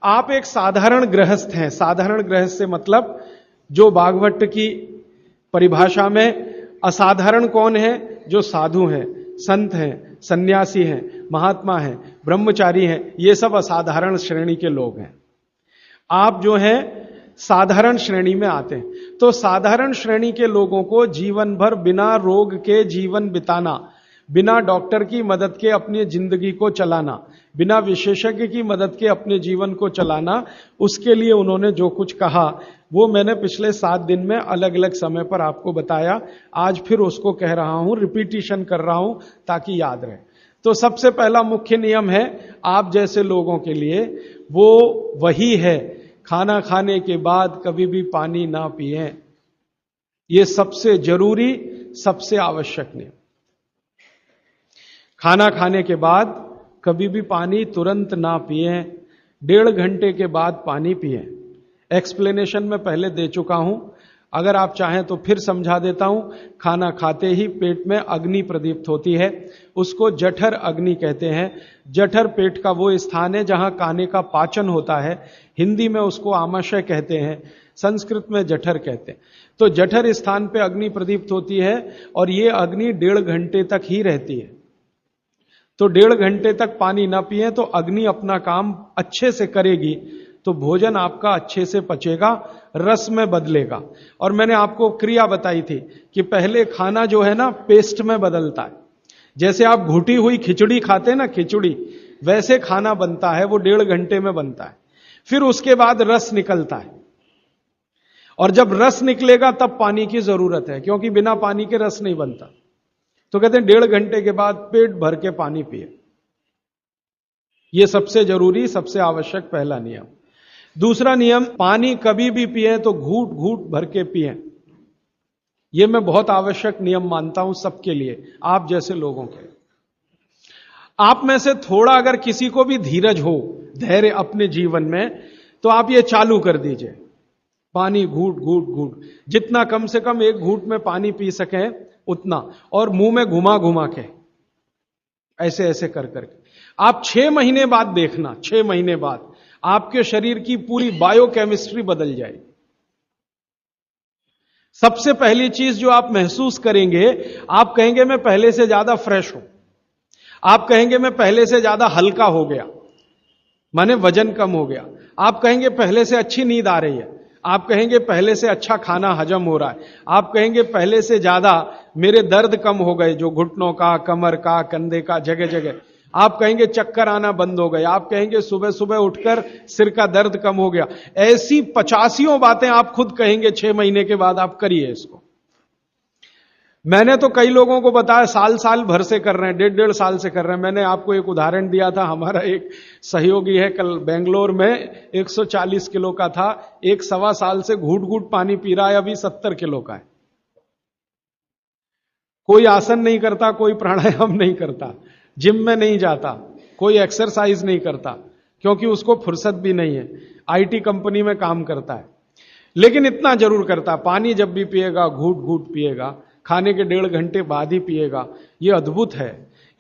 आप एक साधारण गृहस्थ हैं। साधारण गृहस्थ से मतलब जो भागवत की परिभाषा में असाधारण कौन है? जो साधु हैं, संत हैं, सन्यासी हैं, महात्मा हैं, ब्रह्मचारी हैं, ये सब असाधारण श्रेणी के लोग हैं। आप जो हैं साधारण श्रेणी में आते हैं। तो साधारण श्रेणी के लोगों को जीवन भर बिना रोग के जीवन बिताना, बिना डॉक्टर की मदद के अपनी जिंदगी को चलाना, बिना विशेषज्ञ की मदद के अपने जीवन को चलाना, उसके लिए उन्होंने जो कुछ कहा वो मैंने पिछले 7 दिन में अलग अलग समय पर आपको बताया। आज फिर उसको कह रहा हूं, रिपीटिशन कर रहा हूं ताकि याद रहे। तो सबसे पहला मुख्य नियम है आप जैसे लोगों के लिए, वो वही है, खाना खाने के बाद कभी भी पानी ना पिएं। ये सबसे जरूरी, सबसे आवश्यक नियम। खाना खाने के बाद कभी भी पानी तुरंत ना पिएं, 1.5 घंटे के बाद पानी पिएं। एक्सप्लेनेशन में पहले दे चुका हूं, अगर आप चाहें तो फिर समझा देता हूं। खाना खाते ही पेट में अग्नि प्रदीप्त होती है, उसको जठर अग्नि कहते हैं। जठर पेट का वो स्थान है जहां खाने का पाचन होता है। हिंदी में उसको आमाशय कहते हैं, संस्कृत में जठर कहते हैं। तो जठर स्थान पे अग्नि प्रदीप्त होती है और ये अग्नि 1.5 घंटे तक ही रहती है। तो 1.5 घंटे तक पानी ना पिए तो अग्नि अपना काम अच्छे से करेगी, तो भोजन आपका अच्छे से पचेगा, रस में बदलेगा। और मैंने आपको क्रिया बताई थी कि पहले खाना जो है ना पेस्ट में बदलता है। जैसे आप घुटी हुई खिचड़ी खाते हैं ना, खिचड़ी, वैसे खाना बनता है, वो 1.5 घंटे में बनता है। फिर उसके बाद रस निकलता है, और जब रस निकलेगा तब पानी की जरूरत है, क्योंकि बिना पानी के रस नहीं बनता। तो कहते हैं 1.5 घंटे के बाद पेट भर के पानी पिए। यह सबसे जरूरी, सबसे आवश्यक पहला नियम। दूसरा नियम, पानी कभी भी पिए तो घूट घूट भर के पिए। यह मैं बहुत आवश्यक नियम मानता हूं सबके लिए, आप जैसे लोगों के। आप में से थोड़ा अगर किसी को भी धीरज हो, धैर्य अपने जीवन में, तो आप ये चालू कर दीजिए, पानी घूट घूट घूट, जितना कम से कम 1 घूट में पानी पी सके उतना, और मुंह में घुमा घुमा के, ऐसे ऐसे कर करके। आप 6 महीने बाद देखना, 6 महीने बाद आपके शरीर की पूरी बायोकेमिस्ट्री बदल जाएगी। सबसे पहली चीज जो आप महसूस करेंगे, आप कहेंगे मैं पहले से ज्यादा फ्रेश हूं, आप कहेंगे मैं पहले से ज्यादा हल्का हो गया, माने वजन कम हो गया, आप कहेंगे पहले से अच्छी नींद आ रही है, आप कहेंगे पहले से अच्छा खाना हजम हो रहा है, आप कहेंगे पहले से ज्यादा मेरे दर्द कम हो गए, जो घुटनों का, कमर का, कंधे का, जगह जगह। आप कहेंगे चक्कर आना बंद हो गए, आप कहेंगे सुबह सुबह उठकर सिर का दर्द कम हो गया। ऐसी 85 बातें आप खुद कहेंगे 6 महीने के बाद। आप करिए इसको। मैंने तो कई लोगों को बताया साल साल भर से कर रहे हैं, 1.5 साल से कर रहे हैं। मैंने आपको एक उदाहरण दिया था, हमारा एक सहयोगी है, कल बेंगलोर में 140 किलो का था, 1 साल से घूट घूट पानी पी रहा है, अभी 70 किलो का है। कोई आसन नहीं करता, कोई प्राणायाम नहीं करता, जिम में नहीं जाता, कोई एक्सरसाइज नहीं करता, क्योंकि उसको फुर्सत भी नहीं है, आईटी कंपनी में काम करता है। लेकिन इतना जरूर करता, पानी जब भी पिएगा घूट घूट पिएगा, खाने के 1.5 घंटे बाद ही पिएगा। यह अद्भुत है।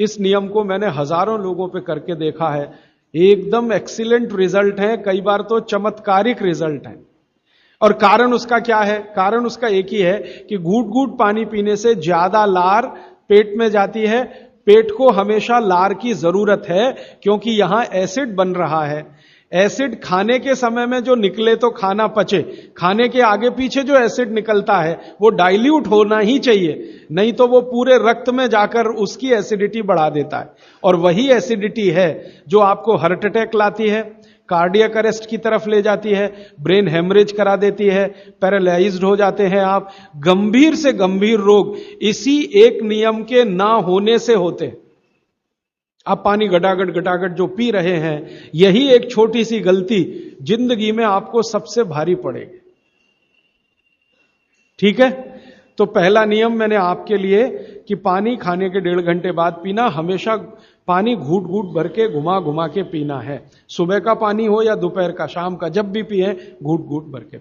इस नियम को मैंने हजारों लोगों पे करके देखा है, एकदम एक्सीलेंट रिजल्ट है, कई बार तो चमत्कारिक रिजल्ट है। और कारण उसका क्या है? कारण उसका एक ही है कि घूट घूट पानी पीने से ज्यादा लार पेट में जाती है। पेट को हमेशा लार की जरूरत है, क्योंकि यहां एसिड बन रहा है। एसिड खाने के समय में जो निकले तो खाना पचे, खाने के आगे पीछे जो एसिड निकलता है वो डाइल्यूट होना ही चाहिए, नहीं तो वो पूरे रक्त में जाकर उसकी एसिडिटी बढ़ा देता है। और वही एसिडिटी है जो आपको हार्ट अटैक लाती है, कार्डियक अरेस्ट की तरफ ले जाती है, ब्रेन हेमरेज करा देती है, पैरालाइज्ड हो जाते हैं आप। गंभीर से गंभीर रोग इसी एक नियम के ना होने से होते हैं। आप पानी गटागट गटागट जो पी रहे हैं, यही एक छोटी सी गलती जिंदगी में आपको सबसे भारी पड़ेगी। ठीक है? तो पहला नियम मैंने आपके लिए कि पानी खाने के 1.5 घंटे बाद पीना, हमेशा पानी घूट घूट भर के घुमा घुमा के पीना है। सुबह का पानी हो या दोपहर का, शाम का, जब भी पिए घूट घूट भर के।